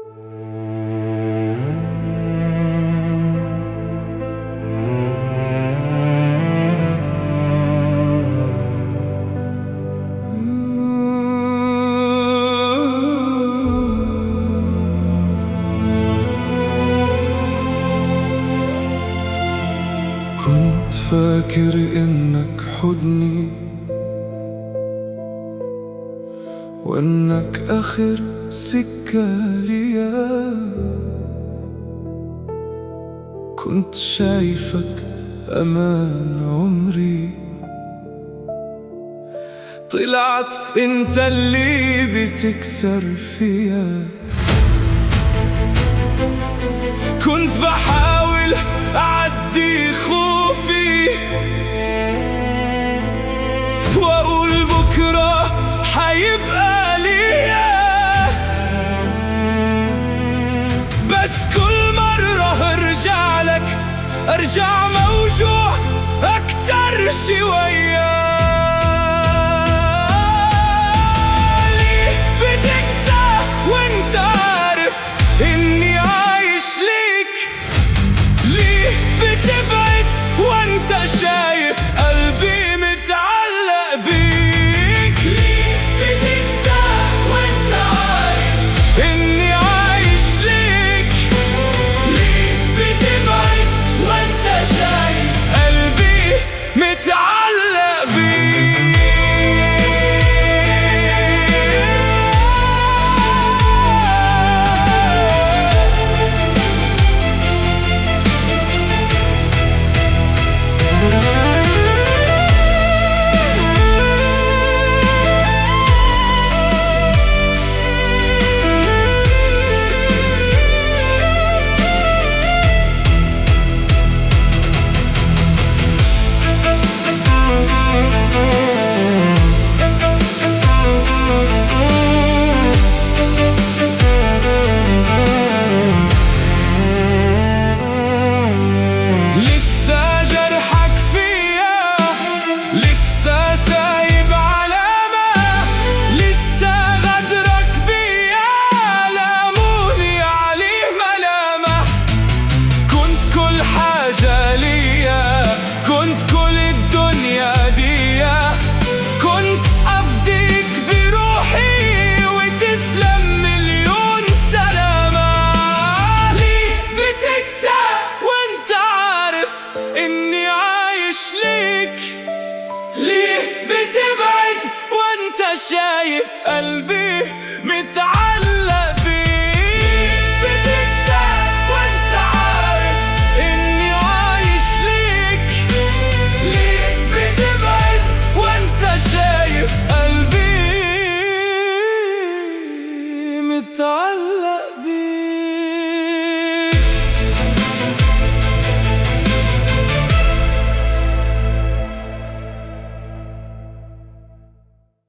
كنت فاكر إنك حضني، وإنك آخر سكة ليا. كنت شايفك أمان عمري، طلعت انت اللي بتكسر فيا. كنت بحاول أعدي خوفي وأقول بكرة حيبقى ليا، بس كل مرة أرجع لك، أرجع موجوع أكتر شوية. ليه بتكسى وانت عارف إني عايش ليك؟ ليه بتبعد وانت شايف قلبي متعلق بيك؟ ليه بتكسى وانت عارف إني عايش ليك؟ ليه بتبعد وانت شايف قلبي متعلق بيك؟ إني عايش ليك؟ ليه بتبعد وانت شايف قلبي متعلق بيك؟ بتكسى وانت عارف إني عايش ليك؟ ليه بتبعد وانت شايف قلبي متعلق